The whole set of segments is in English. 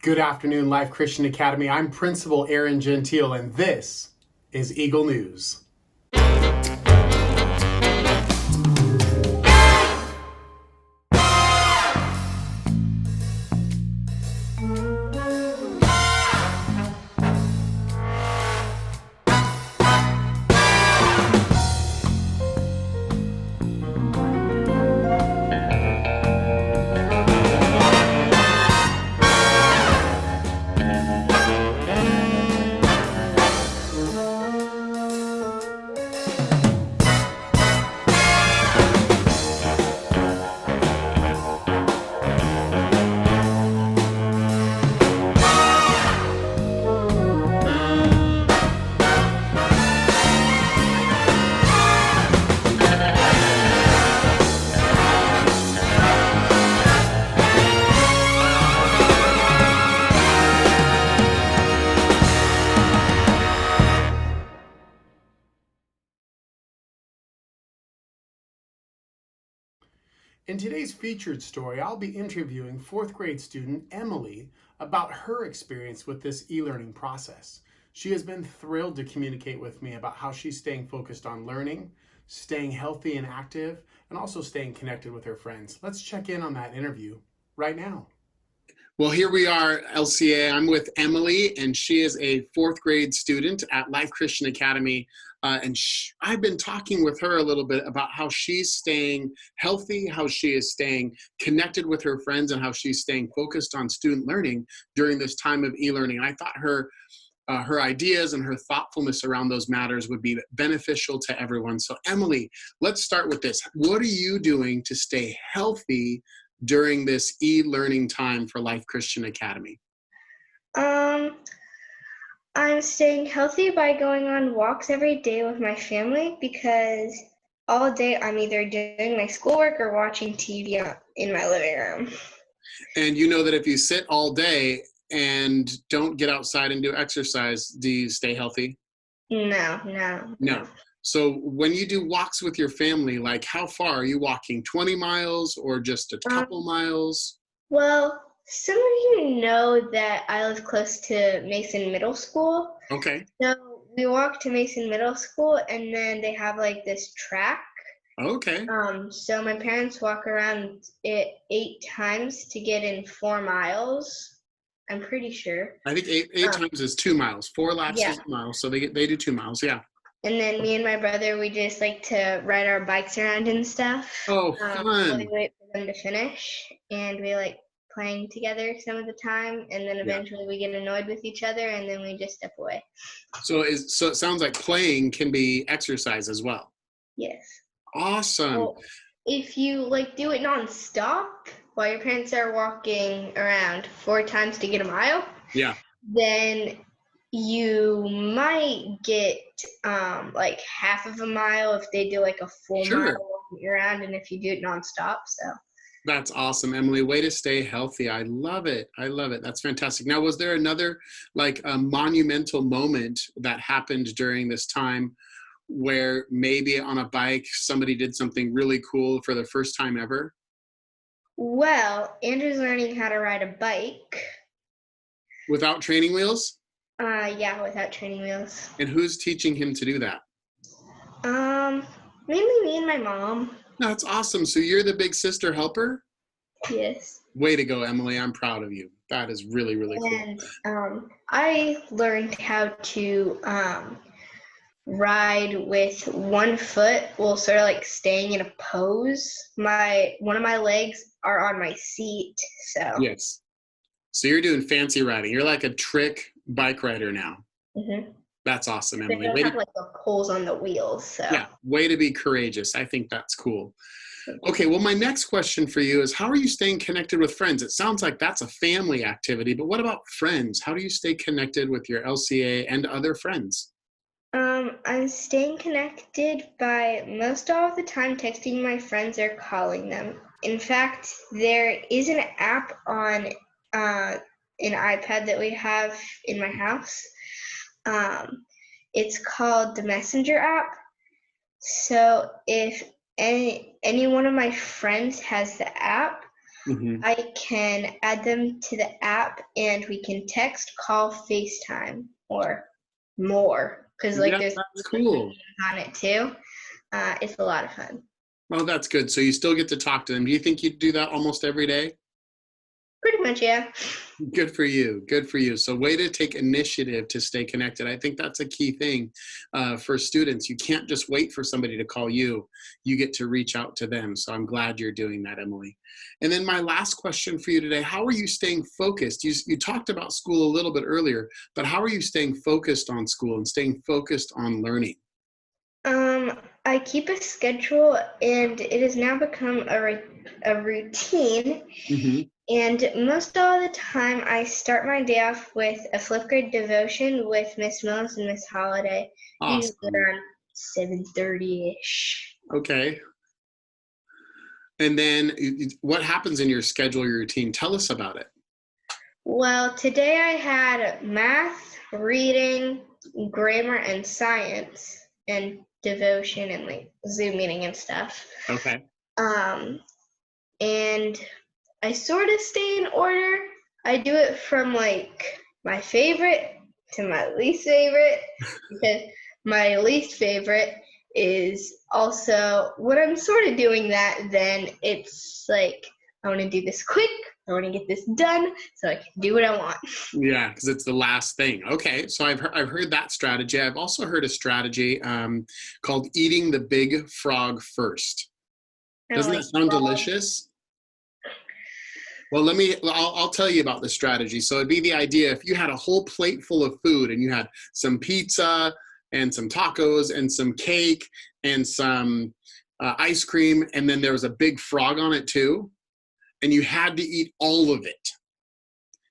Good afternoon, Life Christian Academy. I'm Principal Aaron Gentile, and this is Eagle News. In today's featured story, I'll be interviewing fourth grade student Emily about her experience with this e-learning process. She has been thrilled to communicate with me about how she's staying focused on learning, staying healthy and active, and also staying connected with her friends. Let's check in on that interview right now. Well, here we are, LCA. I'm with Emily, and she is a fourth grade student at Life Christian Academy. I've been talking with her a little bit about how she's staying healthy, how she is staying connected with her friends, and how she's staying focused on student learning during this time of e-learning. I thought her ideas and her thoughtfulness around those matters would be beneficial to everyone. So Emily, let's start with this. What are you doing to stay healthy during this e-learning time for Life Christian Academy? I'm staying healthy by going on walks every day with my family because all day I'm either doing my schoolwork or watching TV in my living room. And you know that if you sit all day and don't get outside and do exercise, do you stay healthy? No. So when you do walks with your family, like how far are you walking? 20 miles or just a couple miles? Well, some of you know that I live close to Mason Middle School. Okay. So we walk to Mason Middle School, and then they have like this track. Okay. So my parents walk around it 8 times to get in 4 miles. I'm pretty sure. I think eight times is 2 miles. 4 laps Yeah. is a mile, so they do 2 miles. Yeah. And then me and my brother, we just like to ride our bikes around and stuff. Oh, While fun. we wait for them to finish, and we like playing together some of the time, and then eventually we get annoyed with each other, and then we just step away. So it sounds like playing can be exercise as well. Yes. Awesome. Well, if you like do it nonstop while your parents are walking around 4 times to get a mile, Yeah. then you might get like half of a mile if they do like a full mile walking around, and if you do it nonstop. So that's awesome, Emily. Way to stay healthy. I love it. That's fantastic. Now, was there another like a monumental moment that happened during this time where maybe on a bike somebody did something really cool for the first time ever? Well, Andrew's learning how to ride a bike. Without training wheels? Yeah, without training wheels. And who's teaching him to do that? Mainly me and my mom. That's awesome. So you're the big sister helper? Yes. Way to go, Emily. I'm proud of you. That is really, really cool. And I learned how to ride with one foot while sort of like staying in a pose. One of my legs are on my seat. So yes. So you're doing fancy riding. You're like a trick bike rider now. Mm-hmm. That's awesome, Emily. They don't have like the holes on the wheels. So yeah, way to be courageous. I think that's cool. Okay, well, my next question for you is, how are you staying connected with friends? It sounds like that's a family activity, but what about friends? How do you stay connected with your LCA and other friends? I'm staying connected by most all of the time texting my friends or calling them. In fact, there is an app on an iPad that we have in my house. It's called the Messenger app. So if any one of my friends has the app, Mm-hmm. I can add them to the app and we can text, call, FaceTime, or more. Because Yeah, there's that's games cool. on it too. It's a lot of fun. Well, that's good. So you still get to talk to them. Do you think you'd do that almost every day? Pretty much, yeah. Good for you. Good for you. So, way to take initiative to stay connected. I think that's a key thing for students. You can't just wait for somebody to call you. You get to reach out to them. So, I'm glad you're doing that, Emily. And then, my last question for you today: how are you staying focused? You talked about school a little bit earlier, but how are you staying focused on school and staying focused on learning? I keep a schedule, and it has now become a routine. Hmm. And most all the time, I start my day off with a flip grade devotion with Miss Mills and Miss Holiday, usually Awesome. around 7:30ish. Okay. And then, what happens in your schedule, your routine? Tell us about it. Well, today I had math, reading, grammar, and science, and devotion, and Zoom meeting and stuff. Okay. Um, and I sort of stay in order. I do it from my favorite to my least favorite, because my least favorite is also when I'm sort of doing that, then it's like I want to do this quick. I want to get this done so I can do what I want. Yeah, because it's the last thing. Okay, so I've heard that strategy. I've also heard a strategy called eating the big frog first. I don't Doesn't like that sound frogs. delicious? Well, I'll tell you about the strategy. So it'd be the idea if you had a whole plate full of food and you had some pizza and some tacos and some cake and some ice cream, and then there was a big frog on it too, and you had to eat all of it.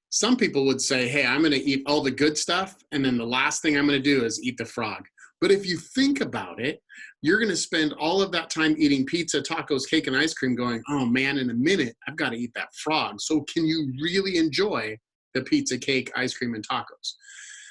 Some people would say, hey, I'm going to eat all the good stuff, and then the last thing I'm going to do is eat the frog. But if you think about it, you're going to spend all of that time eating pizza, tacos, cake, and ice cream going, oh man, in a minute, I've got to eat that frog. So can you really enjoy the pizza, cake, ice cream, and tacos?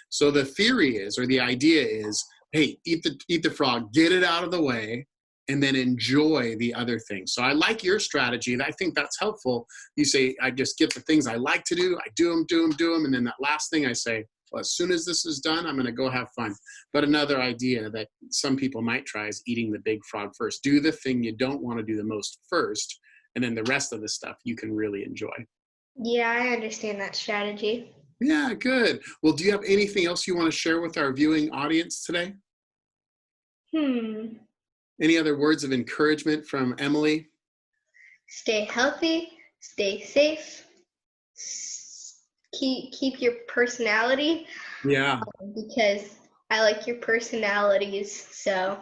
So the theory is, or the idea is, hey, eat the frog, get it out of the way, and then enjoy the other things. So I like your strategy, and I think that's helpful. You say, I just get the things I like to do, I do them, and then that last thing I say, well, as soon as this is done, I'm going to go have fun. But another idea that some people might try is eating the big frog first. Do the thing you don't want to do the most first, and then the rest of the stuff you can really enjoy. Yeah, I understand that strategy. Yeah, good. Well, do you have anything else you want to share with our viewing audience today? Hmm. Any other words of encouragement from Emily? Stay healthy, stay safe, keep your personality, Yeah, because I like your personalities. So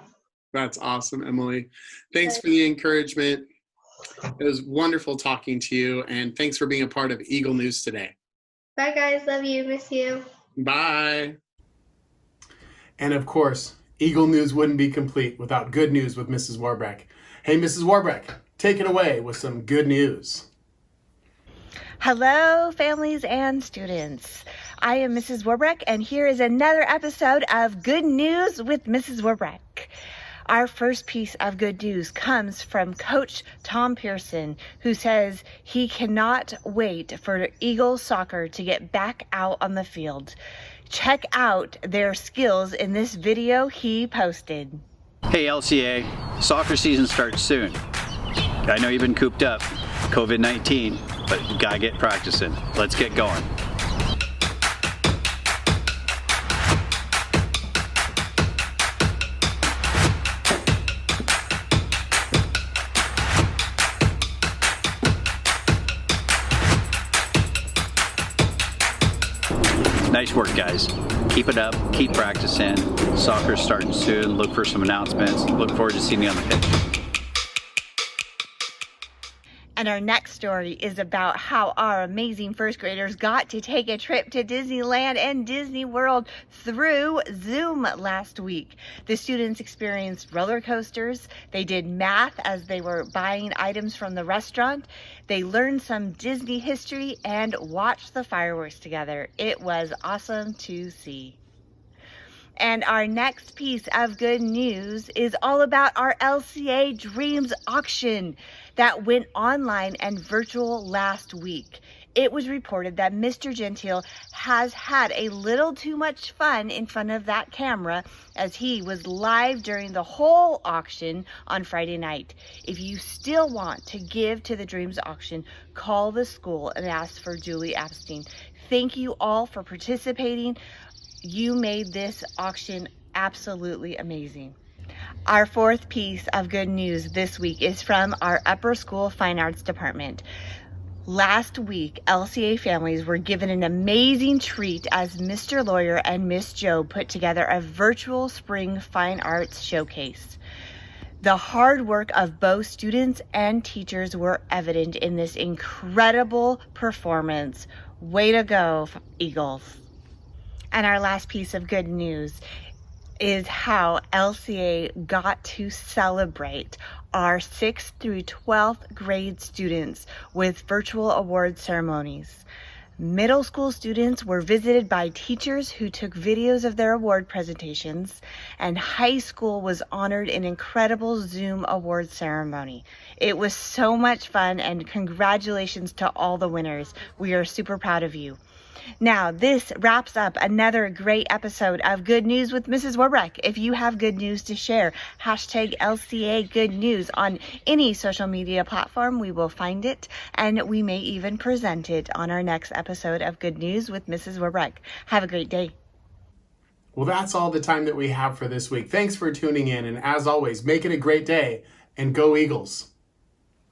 that's awesome, Emily. Thanks for the encouragement. It was wonderful talking to you, and thanks for being a part of Eagle News today. bye guys, love you, miss you. Bye. And of course, Eagle News wouldn't be complete without good news with Mrs. Warbeck. Hey, Mrs. Warbeck, take it away with some good news. Hello, families and students. I am Mrs. Warbeck, and here is another episode of Good News with Mrs. Warbeck. Our first piece of good news comes from Coach Tom Pearson, who says he cannot wait for Eagle soccer to get back out on the field. Check out their skills in this video he posted. Hey LCA, soccer season starts soon. I know you've been cooped up, COVID-19, but you gotta get practicing. Let's get going. Nice work, guys. Keep it up, keep practicing. Soccer's starting soon. Look for some announcements. Look forward to seeing you on the pitch. And our next story is about how our amazing first graders got to take a trip to Disneyland and Disney World through Zoom last week. The students experienced roller coasters, they did math as they were buying items from the restaurant, they learned some Disney history, and watched the fireworks together. It was awesome to see. And our next piece of good news is all about our LCA Dreams auction that went online and virtual last week. It was reported that Mr. Gentile has had a little too much fun in front of that camera as he was live during the whole auction on Friday night. If you still want to give to the Dreams auction, call the school and ask for Julie Epstein. Thank you all for participating. You made this auction absolutely amazing. Our fourth piece of good news this week is from our upper school fine arts department. Last week, LCA families were given an amazing treat as Mr. Lawyer and Miss Joe put together a virtual spring fine arts showcase. The hard work of both students and teachers were evident in this incredible performance. Way to go, Eagles. And our last piece of good news is how LCA got to celebrate our 6th through 12th grade students with virtual award ceremonies. Middle school students were visited by teachers who took videos of their award presentations, and high school was honored in an incredible Zoom award ceremony. It was so much fun, and congratulations to all the winners. We are super proud of you. Now, this wraps up another great episode of Good News with Mrs. Warbeck. If you have good news to share, hashtag LCA Good News on any social media platform. We will find it, and we may even present it on our next episode of Good News with Mrs. Warbeck. Have a great day. Well, that's all the time that we have for this week. Thanks for tuning in, and as always, make it a great day, and go Eagles.